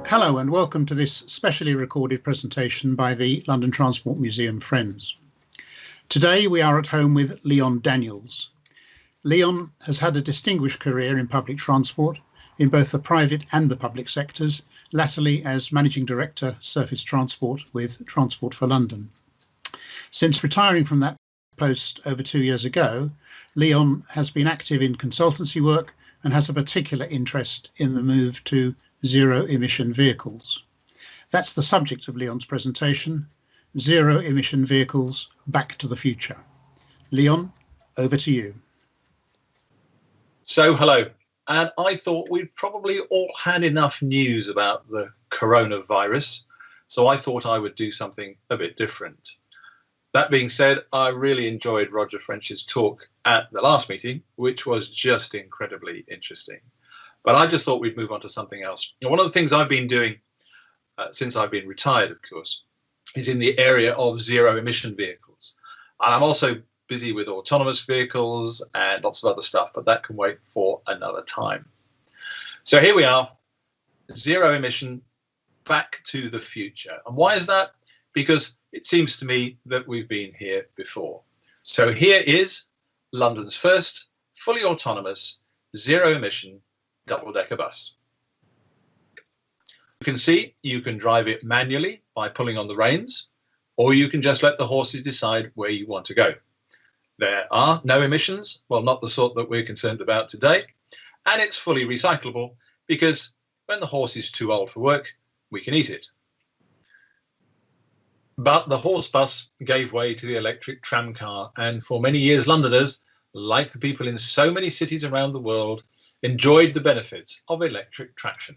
Hello and welcome to this specially recorded presentation by the London Transport Museum Friends. Today we are at home with Leon Daniels. Leon has had a distinguished career in public transport in both the private and the public sectors, latterly as Managing Director Surface Transport with Transport for London. Since retiring from that post over 2 years ago, Leon has been active in consultancy work and has a particular interest in the move to zero-emission vehicles. That's the subject of Leon's presentation, Zero-Emission Vehicles, Back to the Future. Leon, over to you. So, hello. And I thought we'd probably all had enough news about the coronavirus, so I thought I would do something a bit different. That being said, I really enjoyed Roger French's talk at the last meeting, which was just incredibly interesting. But I just thought we'd move on to something else. And one of the things I've been doing since I've been retired, of course, is in the area of zero-emission vehicles. And I'm also busy with autonomous vehicles and lots of other stuff, but that can wait for another time. So here we are, zero-emission, back to the future. And why is that? Because it seems to me that we've been here before. So here is London's first fully autonomous, zero-emission double-decker bus. You can see you can drive it manually by pulling on the reins, or you can just let the horses decide where you want to go. There are no emissions, well, not the sort that we're concerned about today, and it's fully recyclable because when the horse is too old for work, we can eat it. But the horse bus gave way to the electric tram car, and for many years Londoners, like the people in so many cities around the world, enjoyed the benefits of electric traction.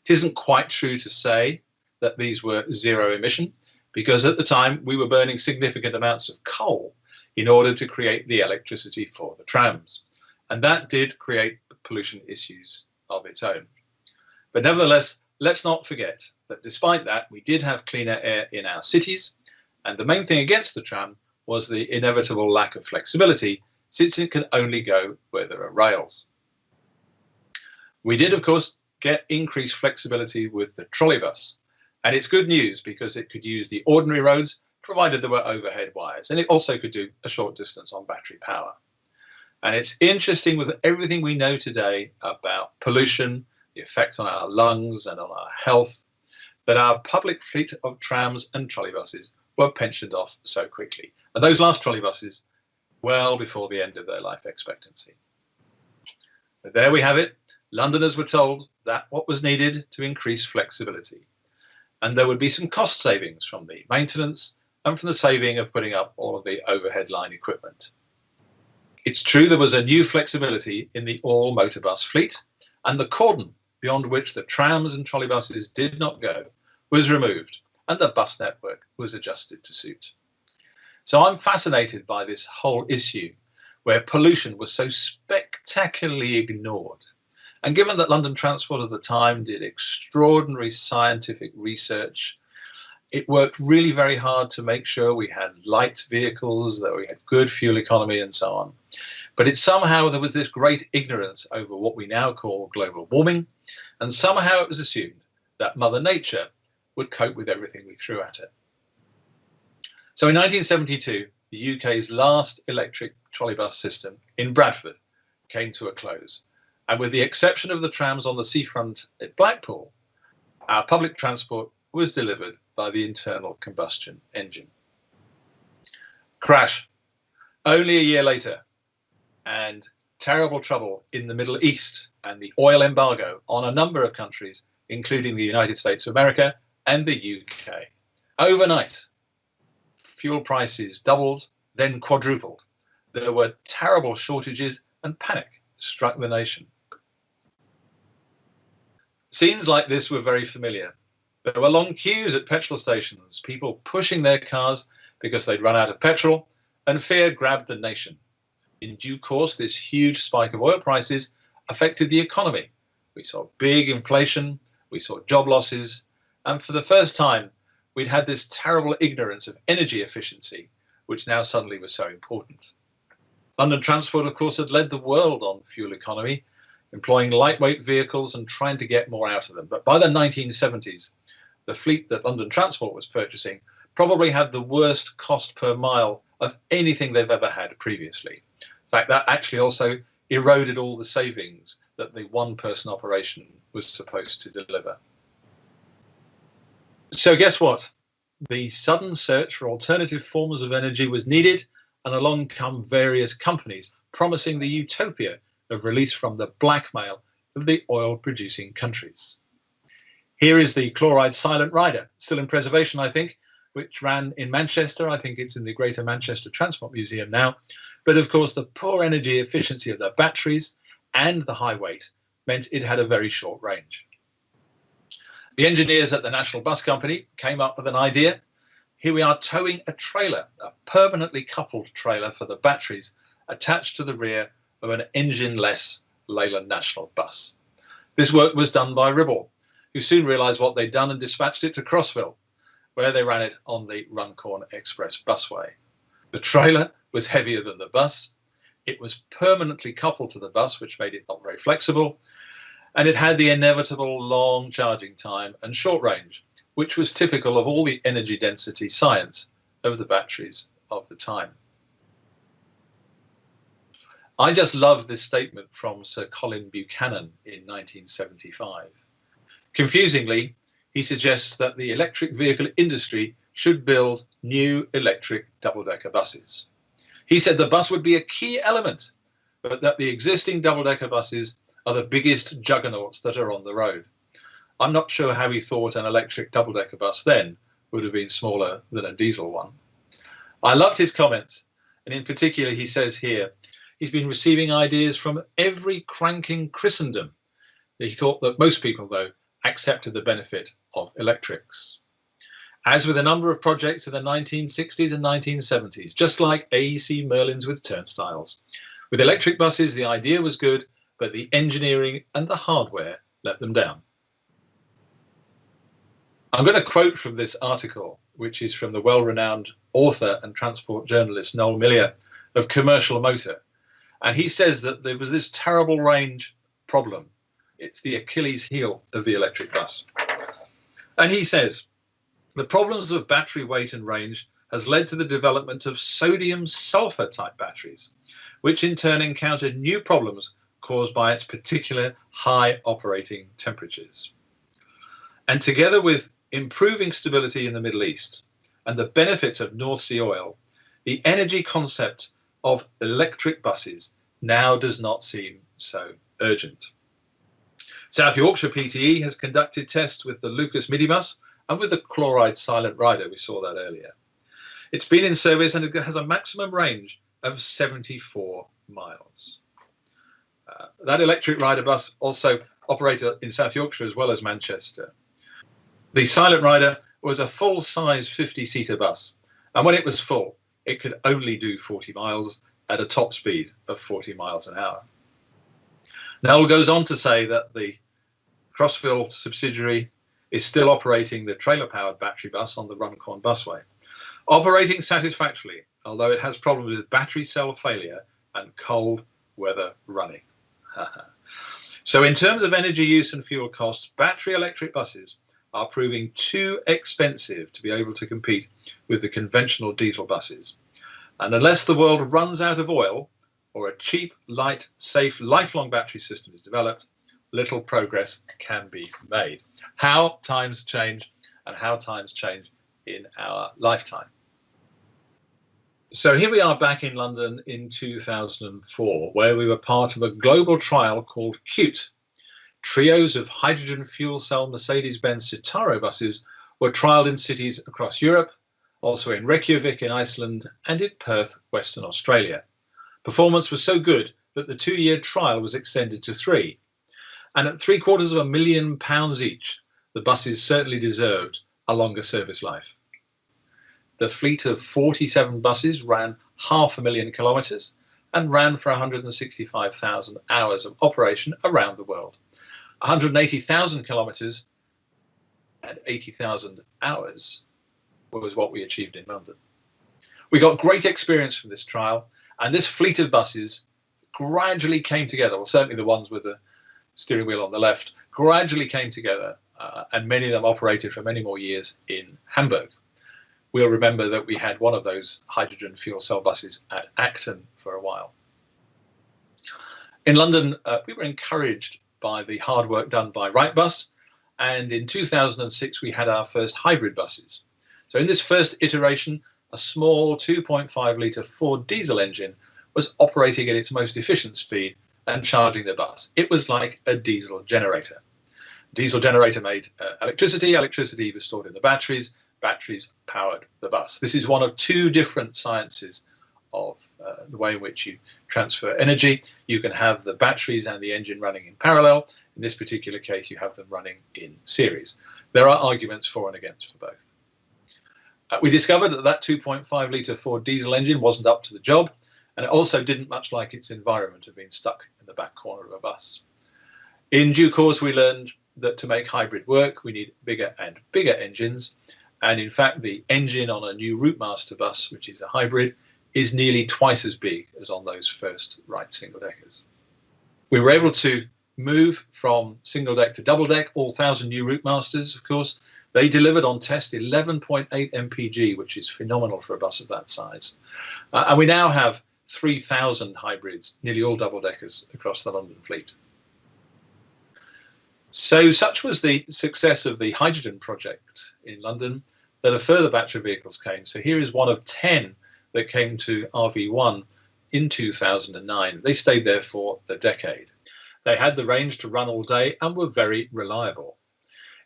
It isn't quite true to say that these were zero emission, because at the time we were burning significant amounts of coal in order to create the electricity for the trams. And that did create pollution issues of its own. But nevertheless, let's not forget that despite that, we did have cleaner air in our cities. And the main thing against the tram was the inevitable lack of flexibility, since it can only go where there are rails. We did, of course, get increased flexibility with the trolleybus. And it's good news because it could use the ordinary roads, provided there were overhead wires. And it also could do a short distance on battery power. And it's interesting with everything we know today about pollution, the effect on our lungs and on our health, that our public fleet of trams and trolleybuses were pensioned off so quickly. And those last trolleybuses, well before the end of their life expectancy. But there we have it. Londoners were told that what was needed to increase flexibility. And there would be some cost savings from the maintenance and from the saving of putting up all of the overhead line equipment. It's true there was a new flexibility in the all-motor bus fleet, and the cordon beyond which the trams and trolleybuses did not go was removed, and the bus network was adjusted to suit. So I'm fascinated by this whole issue where pollution was so spectacularly ignored. And given that London Transport at the time did extraordinary scientific research, it worked really very hard to make sure we had light vehicles, that we had good fuel economy and so on. But it somehow, there was this great ignorance over what we now call global warming. And somehow it was assumed that Mother Nature would cope with everything we threw at it. So in 1972, the UK's last electric trolleybus system in Bradford came to a close. And with the exception of the trams on the seafront at Blackpool, our public transport was delivered by the internal combustion engine. Crash. Only a year later, and terrible trouble in the Middle East and the oil embargo on a number of countries, including the United States of America and the UK. Overnight, fuel prices doubled, then quadrupled. There were terrible shortages and panic struck the nation. Scenes like this were very familiar. There were long queues at petrol stations, people pushing their cars because they'd run out of petrol, and fear grabbed the nation. In due course, this huge spike of oil prices affected the economy. We saw big inflation, we saw job losses, and for the first time, we'd had this terrible ignorance of energy efficiency, which now suddenly was so important. London Transport, of course, had led the world on fuel economy. employing lightweight vehicles and trying to get more out of them. But by the 1970s, the fleet that London Transport was purchasing probably had the worst cost per mile of anything they've ever had previously. In fact, that actually also eroded all the savings that the one-person operation was supposed to deliver. So guess what? The sudden search for alternative forms of energy was needed, and along come various companies promising the utopia of release from the blackmail of the oil-producing countries. Here is the Chloride Silent Rider, still in preservation, I think, which ran in Manchester. I think it's in the Greater Manchester Transport Museum now. But of course, the poor energy efficiency of the batteries and the high weight meant it had a very short range. The engineers at the National Bus Company came up with an idea. Here we are towing a trailer, a permanently coupled trailer for the batteries attached to the rear of an engine-less Leyland National bus. This work was done by Ribble, who soon realised what they'd done and dispatched it to Crossville, where they ran it on the Runcorn Express busway. The trailer was heavier than the bus. It was permanently coupled to the bus, which made it not very flexible. And it had the inevitable long charging time and short range, which was typical of all the energy density science of the batteries of the time. I just love this statement from Sir Colin Buchanan in 1975. Confusingly, he suggests that the electric vehicle industry should build new electric double-decker buses. He said the bus would be a key element, but that the existing double-decker buses are the biggest juggernauts that are on the road. I'm not sure how he thought an electric double-decker bus then would have been smaller than a diesel one. I loved his comments, and in particular he says here, he's been receiving ideas from every crank in Christendom. He thought that most people, though, accepted the benefit of electrics. As with a number of projects in the 1960s and 1970s, just like AEC Merlins with turnstiles. With electric buses, the idea was good, but the engineering and the hardware let them down. I'm going to quote from this article, which is from the well-renowned author and transport journalist Noel Millier of Commercial Motor. And he says that there was this terrible range problem. It's the Achilles heel of the electric bus. And he says, the problems of battery weight and range has led to the development of sodium sulfur type batteries, which in turn encountered new problems caused by its particular high operating temperatures. And together with improving stability in the Middle East and the benefits of North Sea oil, the energy concept of electric buses now does not seem so urgent. South Yorkshire PTE has conducted tests with the Lucas minibus and with the Chloride Silent Rider. We saw that earlier. It's been in service and it has a maximum range of 74 miles. That electric rider bus also operated in South Yorkshire as well as Manchester. The Silent Rider was a full-size 50-seater bus, and when it was full, it could only do 40 miles at a top speed of 40 miles an hour. Noel goes on to say that the Crossville subsidiary is still operating the trailer-powered battery bus on the Runcorn busway, operating satisfactorily, although it has problems with battery cell failure and cold weather running. So in terms of energy use and fuel costs, battery electric buses are proving too expensive to be able to compete with the conventional diesel buses. And unless the world runs out of oil or a cheap, light, safe, lifelong battery system is developed, little progress can be made. How times change and how times change in our lifetime. So here we are back in London in 2004, where we were part of a global trial called CUTE. Trios of hydrogen fuel cell Mercedes-Benz Citaro buses were trialled in cities across Europe, also in Reykjavik in Iceland and in Perth, Western Australia. Performance was so good that the 2-year trial was extended to 3. And at £750,000 each, the buses certainly deserved a longer service life. The fleet of 47 buses ran 500,000 kilometres and ran for 165,000 hours of operation around the world. 180,000 kilometres and 80,000 hours was what we achieved in London. We got great experience from this trial, and this fleet of buses gradually came together, well, certainly the ones with the steering wheel on the left, gradually came together, and many of them operated for many more years in Hamburg. We'll remember that we had one of those hydrogen fuel cell buses at Acton for a while. In London, we were encouraged by the hard work done by Wrightbus, and in 2006 we had our first hybrid buses. So in this first iteration, a small 2.5 litre Ford diesel engine was operating at its most efficient speed and charging the bus. It was like a diesel generator. Diesel generator made electricity, electricity was stored in the batteries, batteries powered the bus. This is one of two different sciences of the way in which you transfer energy. You can have the batteries and the engine running in parallel. In this particular case, you have them running in series. There are arguments for and against for both. We discovered that that 2.5 litre Ford diesel engine wasn't up to the job, and it also didn't much like its environment of being stuck in the back corner of a bus. In due course, we learned that to make hybrid work, we need bigger and bigger engines. And in fact, the engine on a new Routemaster bus, which is a hybrid, is nearly twice as big as on those first Wright single-deckers. We were able to move from single-deck to double-deck, all 1,000 new Routemasters, of course. They delivered on test 11.8 mpg, which is phenomenal for a bus of that size. And we now have 3,000 hybrids, nearly all double-deckers, across the London fleet. So such was the success of the hydrogen project in London that a further batch of vehicles came. So here is one of 10 that came to RV1 in 2009. They stayed there for a decade. They had the range to run all day and were very reliable.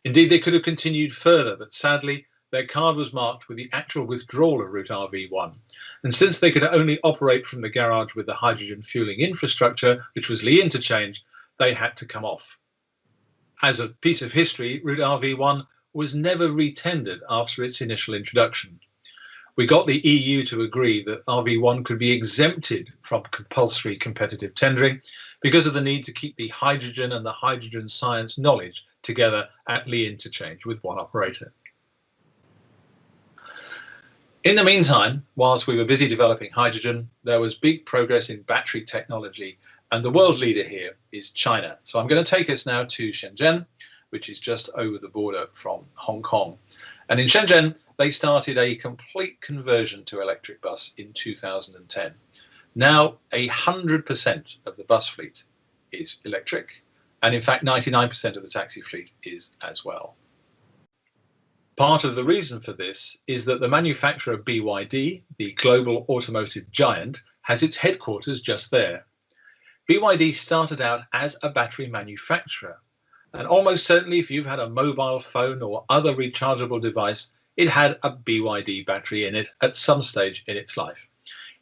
Indeed, they could have continued further, but sadly, their card was marked with the actual withdrawal of route RV1. And since they could only operate from the garage with the hydrogen fueling infrastructure, which was Lee Interchange, they had to come off. As a piece of history, route RV1 was never retendered after its initial introduction. We got the EU to agree that RV1 could be exempted from compulsory competitive tendering because of the need to keep the hydrogen and the hydrogen science knowledge together at Lee Interchange with one operator. In the meantime, whilst we were busy developing hydrogen, there was big progress in battery technology, and the world leader here is China. So I'm going to take us now to Shenzhen, which is just over the border from Hong Kong. And in Shenzhen, they started a complete conversion to electric bus in 2010. Now, 100% of the bus fleet is electric, and in fact, 99% of the taxi fleet is as well. Part of the reason for this is that the manufacturer BYD, the global automotive giant, has its headquarters just there. BYD started out as a battery manufacturer, and almost certainly if you've had a mobile phone or other rechargeable device, it had a BYD battery in it at some stage in its life.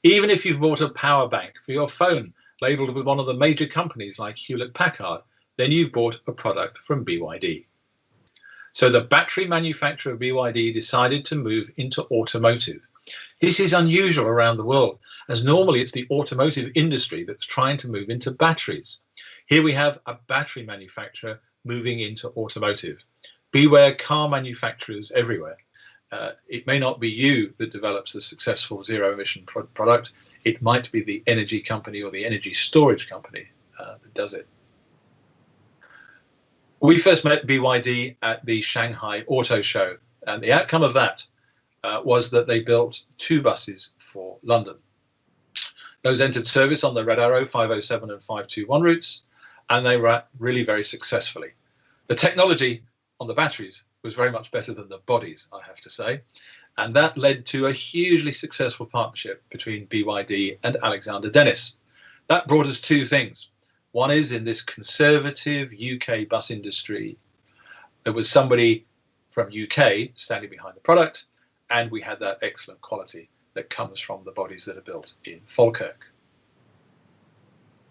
Even if you've bought a power bank for your phone labeled with one of the major companies like Hewlett-Packard, then you've bought a product from BYD. So the battery manufacturer BYD decided to move into automotive. This is unusual around the world, as normally it's the automotive industry that's trying to move into batteries. Here we have a battery manufacturer moving into automotive. Beware car manufacturers everywhere. It may not be you that develops the successful zero emission product. It might be the energy company or the energy storage company that does it. We first met BYD at the Shanghai Auto Show, and the outcome of that was that they built 2 buses for London. Those entered service on the Red Arrow 507 and 521 routes, and they ran really very successfully. The technology on the batteries was very much better than the bodies, I have to say, and that led to a hugely successful partnership between BYD and Alexander Dennis. That brought us 2 things. One is, in this conservative UK bus industry, there was somebody from UK standing behind the product, and we had that excellent quality that comes from the bodies that are built in Falkirk.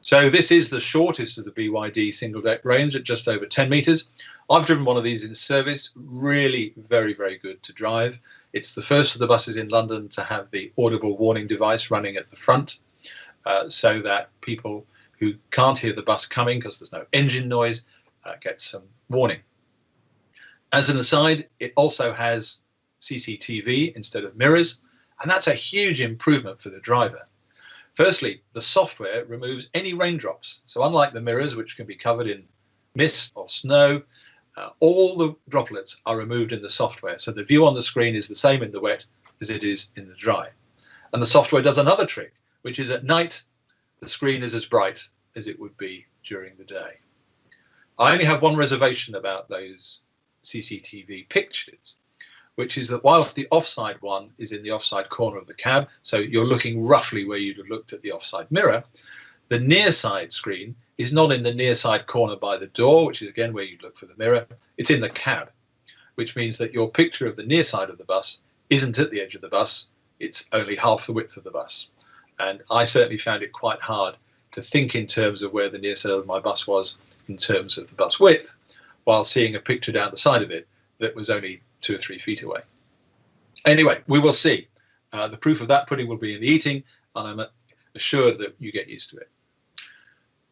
So this is the shortest of the BYD single deck range at just over 10 meters. I've driven one of these in service, really very, very good to drive. It's the first of the buses in London to have the audible warning device running at the front, so that people who can't hear the bus coming because there's no engine noise get some warning. As an aside, it also has CCTV instead of mirrors, and that's a huge improvement for the driver. Firstly, the software removes any raindrops. So unlike the mirrors, which can be covered in mist or snow, all the droplets are removed in the software. So the view on the screen is the same in the wet as it is in the dry. And the software does another trick, which is at night, the screen is as bright as it would be during the day. I only have one reservation about those CCTV pictures, which is that whilst the offside one is in the offside corner of the cab, so you're looking roughly where you'd have looked at the offside mirror, the near side screen is not in the near side corner by the door, which is again where you'd look for the mirror. It's in the cab, which means that your picture of the near side of the bus isn't at the edge of the bus. It's only half the width of the bus. And I certainly found it quite hard to think in terms of where the near side of my bus was in terms of the bus width, while seeing a picture down the side of it that was only 2 or 3 feet away. Anyway, we will see. The proof of that pudding will be in the eating, and I'm assured that you get used to it.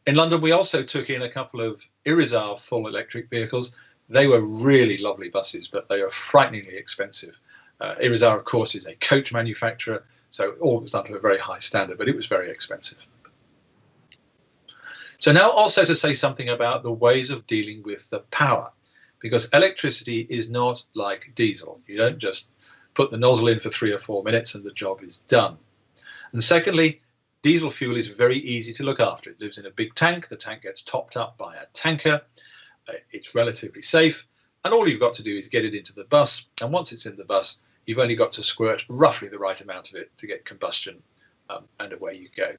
In London, we also took in a couple of Irizar full electric vehicles. They were really lovely buses, but they are frighteningly expensive. Irizar, of course, is a coach manufacturer, so all was done to a very high standard, but it was very expensive. So now also to say something about the ways of dealing with the power, because electricity is not like diesel. You don't just put the nozzle in for 3 or 4 minutes and the job is done. And secondly, diesel fuel is very easy to look after. It lives in a big tank. The tank gets topped up by a tanker. It's relatively safe. And all you've got to do is get it into the bus. And once it's in the bus, you've only got to squirt roughly the right amount of it to get combustion, and away you go.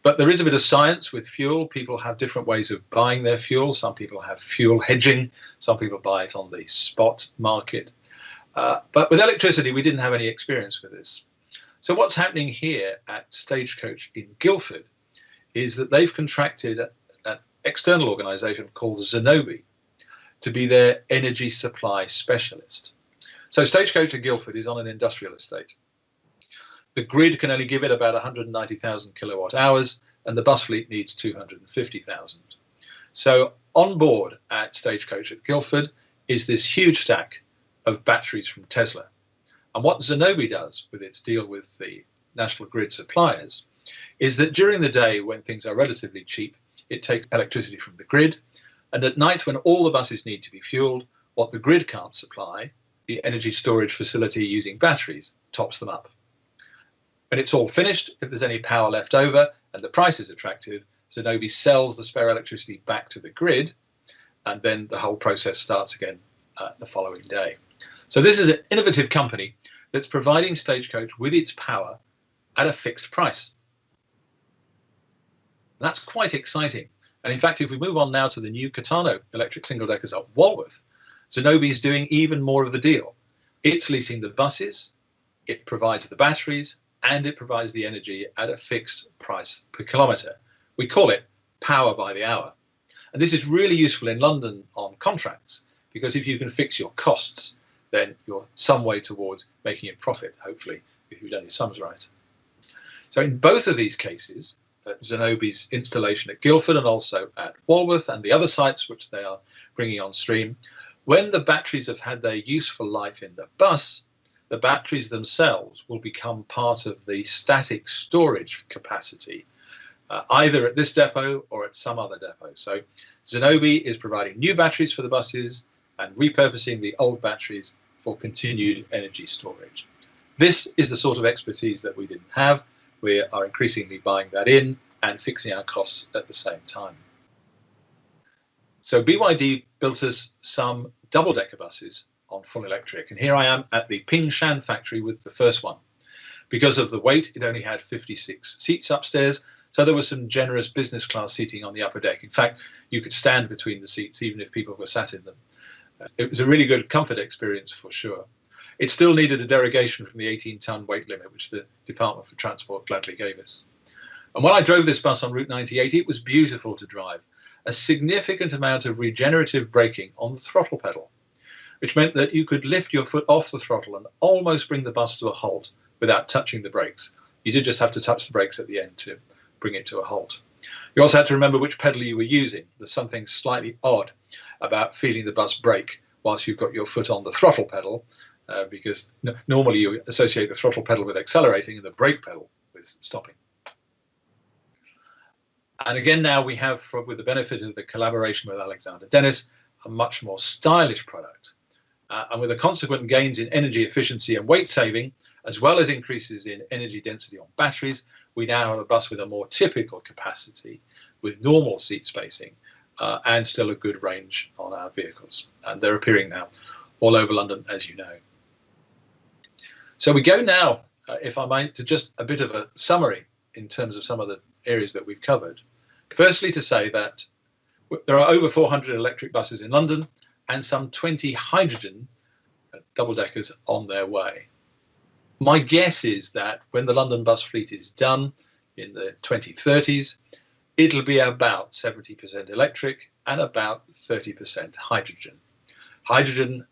But there is a bit of science with fuel. People have different ways of buying their fuel. Some people have fuel hedging. Some people buy it on the spot market. But with electricity, we didn't have any experience with this. So what's happening here at Stagecoach in Guildford is that they've contracted an external organisation called Zenobē to be their energy supply specialist. So Stagecoach in Guildford is on an industrial estate. The grid can only give it about 190,000 kilowatt hours, and the bus fleet needs 250,000. So on board at Stagecoach at Guildford is this huge stack of batteries from Tesla. And what Zenobē does with its deal with the national grid suppliers is that during the day, when things are relatively cheap, it takes electricity from the grid. And at night, when all the buses need to be fueled, what the grid can't supply, the energy storage facility using batteries tops them up. When it's all finished, if there's any power left over and the price is attractive, Zenobē sells the spare electricity back to the grid, and then the whole process starts again the following day. So this is an innovative company that's providing Stagecoach with its power at a fixed price. That's quite exciting. And in fact, if we move on now to the new Catano electric single-deckers at Walworth, Zenobē is doing even more of the deal. It's leasing the buses, it provides the batteries, and it provides the energy at a fixed price per kilometre. We call it power by the hour. And this is really useful in London on contracts, because if you can fix your costs, then you're some way towards making a profit, hopefully, if you've done your sums right. So in both of these cases, Zenobē's installation at Guildford and also at Walworth and the other sites which they are bringing on stream, when the batteries have had their useful life in the bus, the batteries themselves will become part of the static storage capacity, either at this depot or at some other depot. So Zenobē is providing new batteries for the buses and repurposing the old batteries for continued energy storage. This is the sort of expertise that we didn't have. We are increasingly buying that in and fixing our costs at the same time. So BYD built us some double-decker buses on full electric. And here I am at the Pingshan factory with the first one. Because of the weight, it only had 56 seats upstairs. So there was some generous business class seating on the upper deck. In fact, you could stand between the seats even if people were sat in them. It was a really good comfort experience for sure. It still needed a derogation from the 18-ton weight limit, which the Department for Transport gladly gave us. And when I drove this bus on Route 98, it was beautiful to drive. A significant amount of regenerative braking on the throttle pedal, which meant that you could lift your foot off the throttle and almost bring the bus to a halt without touching the brakes. You did just have to touch the brakes at the end to bring it to a halt. You also had to remember which pedal you were using. There's something slightly odd about feeling the bus brake whilst you've got your foot on the throttle pedal, because normally you associate the throttle pedal with accelerating and the brake pedal with stopping. And again, now we have, with the benefit of the collaboration with Alexander Dennis, a much more stylish product. And with the consequent gains in energy efficiency and weight saving, as well as increases in energy density on batteries, we now have a bus with a more typical capacity, with normal seat spacing, and still a good range on our vehicles. And they're appearing now all over London, as you know. So we go now, if I might, to just a bit of a summary in terms of some of the areas that we've covered. Firstly, to say that there are over 400 electric buses in London and some 20 hydrogen double-deckers on their way. My guess is that when the London bus fleet is done in the 2030s, it'll be about 70% electric and about 30% hydrogen. Hydrogen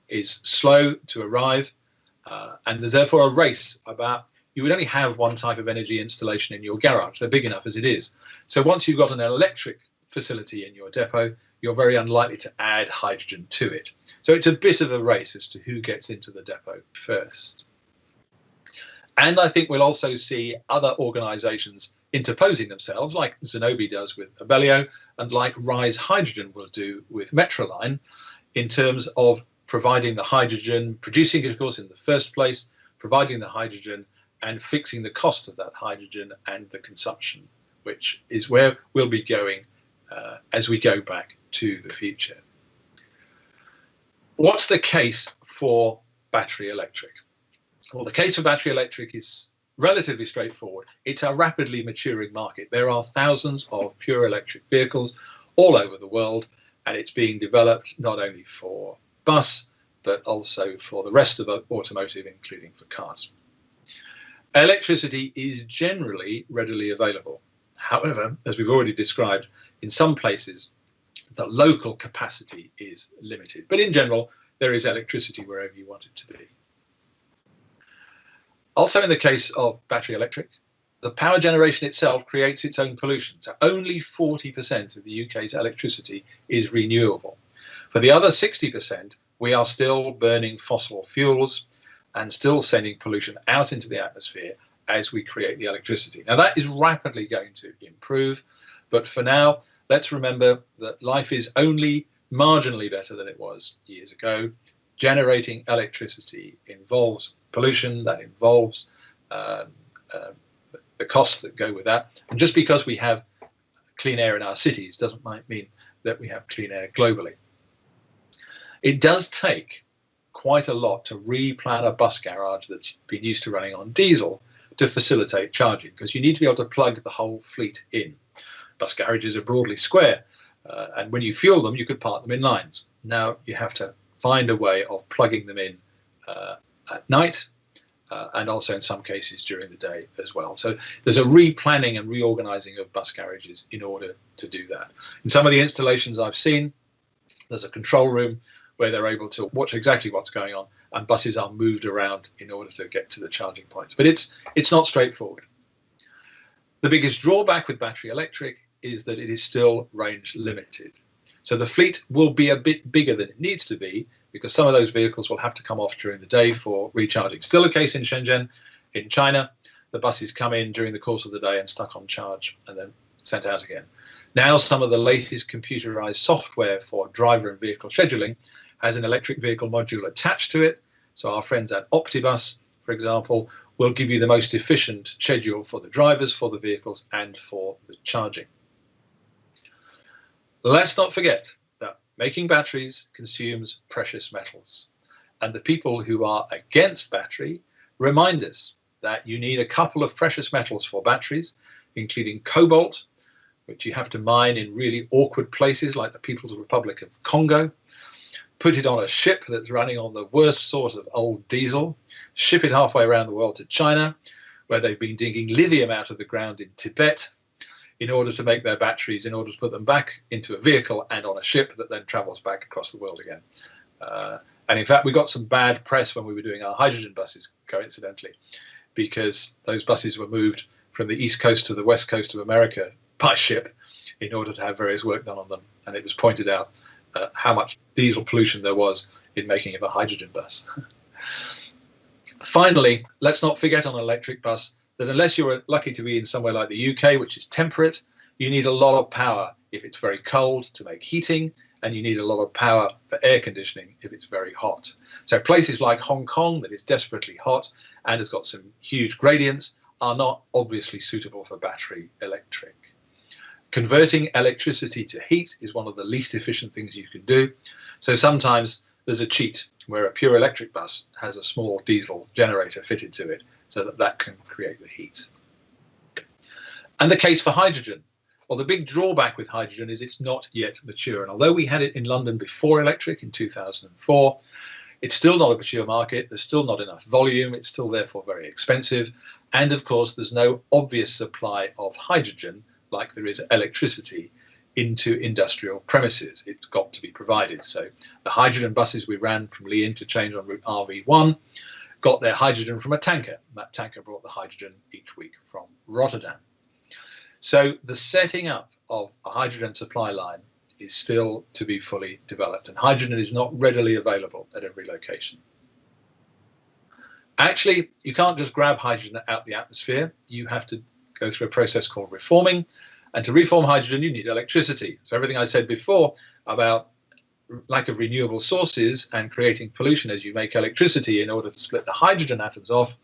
is slow to arrive, and there's therefore a race about, you would only have one type of energy installation in your garage. They're big enough as it is. So once you've got an electric facility in your depot, you're very unlikely to add hydrogen to it. So it's a bit of a race as to who gets into the depot first. And I think we'll also see other organisations interposing themselves, like Zenobē does with Abellio, and like Rise Hydrogen will do with Metroline, in terms of providing the hydrogen, producing it, of course, in the first place, providing the hydrogen, and fixing the cost of that hydrogen and the consumption, which is where we'll be going as we go back to the future. What's the case for battery electric? Well, the case for battery electric is relatively straightforward. It's a rapidly maturing market. There are thousands of pure electric vehicles all over the world, and it's being developed not only for bus, but also for the rest of automotive, including for cars. Electricity is generally readily available. However, as we've already described, in some places, the local capacity is limited. But in general, there is electricity wherever you want it to be. Also, in the case of battery electric, the power generation itself creates its own pollution. So only 40% of the UK's electricity is renewable. For the other 60%, we are still burning fossil fuels and still sending pollution out into the atmosphere as we create the electricity. Now, that is rapidly going to improve, but for now, let's remember that life is only marginally better than it was years ago. Generating electricity involves pollution, that involves the costs that go with that. And just because we have clean air in our cities doesn't mean that we have clean air globally. It does take quite a lot to replan a bus garage that's been used to running on diesel to facilitate charging, because you need to be able to plug the whole fleet in. Bus garages are broadly square, and when you fuel them, you could park them in lines. Now you have to find a way of plugging them in at night, and also in some cases during the day as well. So there's a replanning and reorganizing of bus garages in order to do that. In some of the installations I've seen, there's a control room where they're able to watch exactly what's going on, and buses are moved around in order to get to the charging points. But it's not straightforward. The biggest drawback with battery electric is that it is still range limited. So the fleet will be a bit bigger than it needs to be, because some of those vehicles will have to come off during the day for recharging. Still a case in Shenzhen, in China. The buses come in during the course of the day and stuck on charge and then sent out again. Now some of the latest computerized software for driver and vehicle scheduling has an electric vehicle module attached to it. So our friends at Optibus, for example, will give you the most efficient schedule for the drivers, for the vehicles, and for the charging. Let's not forget that making batteries consumes precious metals. And the people who are against battery remind us that you need a couple of precious metals for batteries, including cobalt, which you have to mine in really awkward places like the People's Republic of Congo, put it on a ship that's running on the worst sort of old diesel, ship it halfway around the world to China, where they've been digging lithium out of the ground in Tibet in order to make their batteries, in order to put them back into a vehicle and on a ship that then travels back across the world again. And in fact, we got some bad press when we were doing our hydrogen buses, coincidentally, because those buses were moved from the East Coast to the West Coast of America by ship in order to have various work done on them. And it was pointed out how much diesel pollution there was in making of a hydrogen bus. Finally, let's not forget on an electric bus that unless you're lucky to be in somewhere like the UK, which is temperate, You need a lot of power if it's very cold to make heating, and you need a lot of power for air conditioning if it's very hot. So places like Hong Kong, that is desperately hot and has got some huge gradients, are not obviously suitable for battery electric. Converting electricity to heat is one of the least efficient things you can do. So sometimes there's a cheat where a pure electric bus has a small diesel generator fitted to it so that that can create the heat. And the case for hydrogen. Well, the big drawback with hydrogen is it's not yet mature. And although we had it in London before electric in 2004, it's still not a mature market. There's still not enough volume. It's still therefore very expensive. And of course, there's no obvious supply of hydrogen like there is electricity into industrial premises. It's got to be provided. So the hydrogen buses we ran from Lee Interchange on route RV1 got their hydrogen from a tanker. That tanker brought the hydrogen each week from Rotterdam. So the setting up of a hydrogen supply line is still to be fully developed, and hydrogen is not readily available at every location. Actually, you can't just grab hydrogen out the atmosphere. You have to go through a process called reforming, and to reform hydrogen you need electricity. So everything I said before about lack of renewable sources and creating pollution as you make electricity in order to split the hydrogen atoms off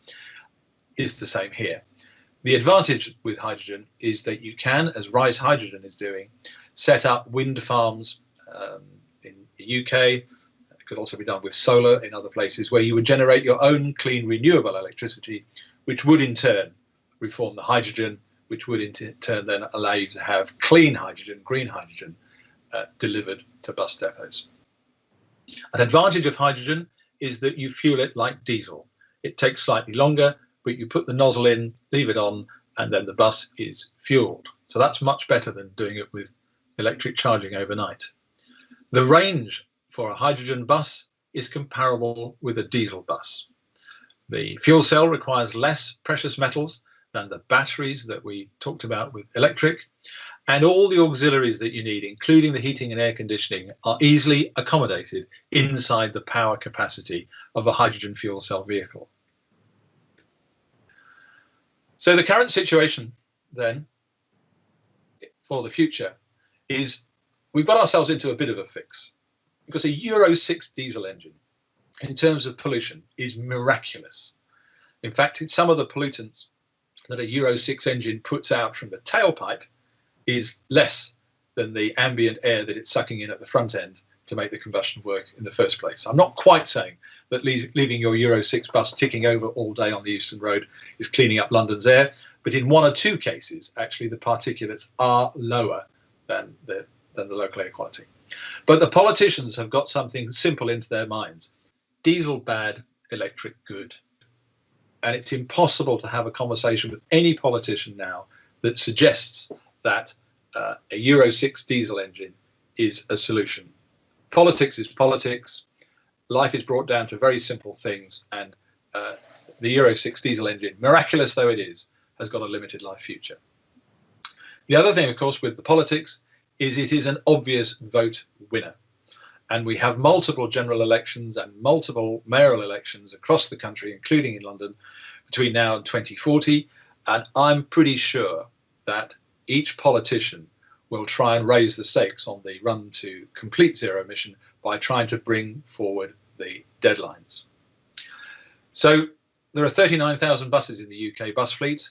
is the same here. The advantage with hydrogen is that you can, as Rise Hydrogen is doing, set up wind farms in the UK. It could also be done with solar in other places, where you would generate your own clean renewable electricity, which would in turn reform the hydrogen, which would in turn then allow you to have clean hydrogen, green hydrogen, delivered to bus depots. An advantage of hydrogen is that you fuel it like diesel. It takes slightly longer, but you put the nozzle in, leave it on, and then the bus is fueled. So that's much better than doing it with electric charging overnight. The range for a hydrogen bus is comparable with a diesel bus. The fuel cell requires less precious metals than the batteries that we talked about with electric, and all the auxiliaries that you need, including the heating and air conditioning, are easily accommodated inside the power capacity of a hydrogen fuel cell vehicle. So the current situation then for the future is we've got ourselves into a bit of a fix, because a Euro 6 diesel engine in terms of pollution is miraculous. In fact, some of the pollutants that a Euro 6 engine puts out from the tailpipe is less than the ambient air that it's sucking in at the front end to make the combustion work in the first place. I'm not quite saying that leaving your Euro 6 bus ticking over all day on the Euston Road is cleaning up London's air, but in one or two cases, actually the particulates are lower than the local air quality. But the politicians have got something simple into their minds: diesel bad, electric good. And it's impossible to have a conversation with any politician now that suggests that a Euro 6 diesel engine is a solution. Politics is politics. Life is brought down to very simple things, and the Euro 6 diesel engine, miraculous though it is, has got a limited life future. The other thing, of course, with the politics is it is an obvious vote winner. And we have multiple general elections and multiple mayoral elections across the country, including in London, between now and 2040. And I'm pretty sure that each politician will try and raise the stakes on the run to complete zero emission by trying to bring forward the deadlines. So there are 39,000 buses in the UK bus fleet.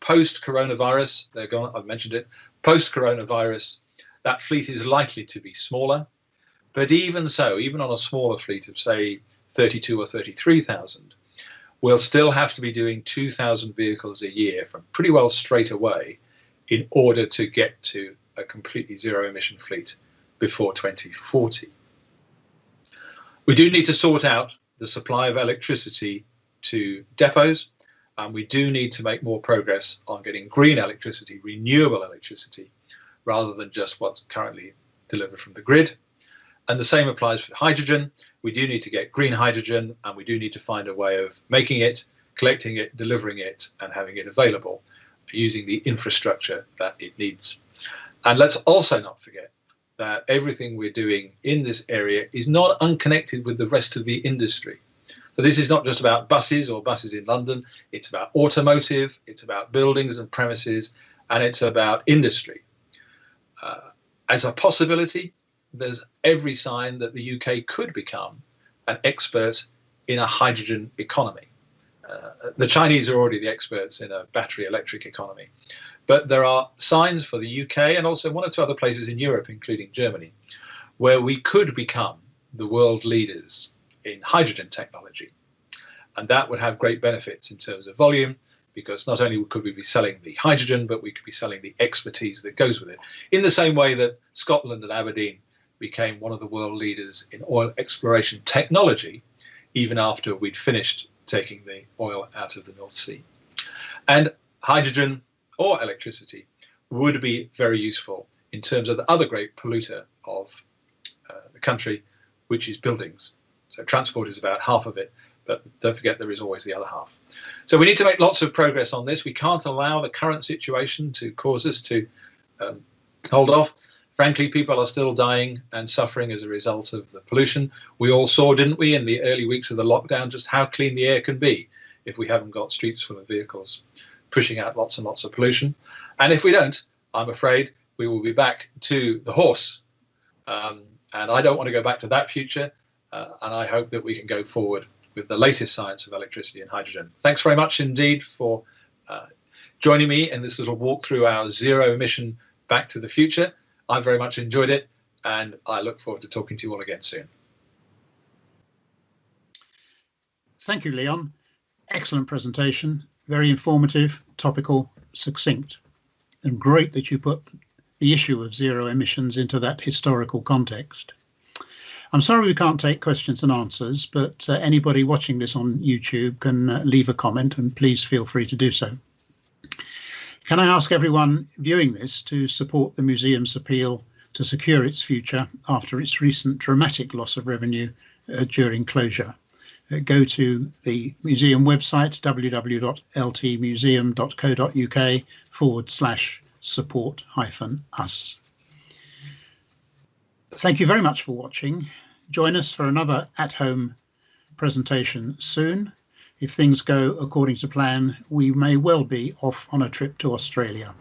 Post-coronavirus, they're gone, I've mentioned it, post-coronavirus, that fleet is likely to be smaller. But even so, even on a smaller fleet of, say, 32 or 33,000, we'll still have to be doing 2,000 vehicles a year from pretty well straight away in order to get to a completely zero emission fleet before 2040. We do need to sort out the supply of electricity to depots, and we do need to make more progress on getting green electricity, renewable electricity, rather than just what's currently delivered from the grid. And the same applies for hydrogen. We do need to get green hydrogen, and we do need to find a way of making it, collecting it, delivering it, and having it available using the infrastructure that it needs. And let's also not forget that everything we're doing in this area is not unconnected with the rest of the industry. So this is not just about buses or buses in London. It's about automotive, it's about buildings and premises, and it's about industry. As a possibility, there's every sign that the UK could become an expert in a hydrogen economy. The Chinese are already the experts in a battery electric economy, but there are signs for the UK and also one or two other places in Europe, including Germany, where we could become the world leaders in hydrogen technology. And that would have great benefits in terms of volume, because not only could we be selling the hydrogen, but we could be selling the expertise that goes with it, in the same way that Scotland and Aberdeen became one of the world leaders in oil exploration technology, even after we'd finished taking the oil out of the North Sea. And hydrogen or electricity would be very useful in terms of the other great polluter of the country, which is buildings. So transport is about half of it, but don't forget there is always the other half. So we need to make lots of progress on this. We can't allow the current situation to cause us to hold off. Frankly, people are still dying and suffering as a result of the pollution. We all saw, didn't we, in the early weeks of the lockdown, just how clean the air can be if we haven't got streets full of vehicles pushing out lots and lots of pollution. And if we don't, I'm afraid we will be back to the horse. And I don't want to go back to that future. And I hope that we can go forward with the latest science of electricity and hydrogen. Thanks very much indeed for joining me in this little walk through our zero emission Back to the Future. I very much enjoyed it, and I look forward to talking to you all again soon. Thank you, Leon. Excellent presentation, very informative, topical, succinct, and great that you put the issue of zero emissions into that historical context. I'm sorry we can't take questions and answers, but anybody watching this on YouTube can leave a comment, and please feel free to do so. Can I ask everyone viewing this to support the museum's appeal to secure its future after its recent dramatic loss of revenue during closure? Go to the museum website, www.ltmuseum.co.uk/support-us. Thank you very much for watching. Join us for another at-home presentation soon. If things go according to plan, we may well be off on a trip to Australia.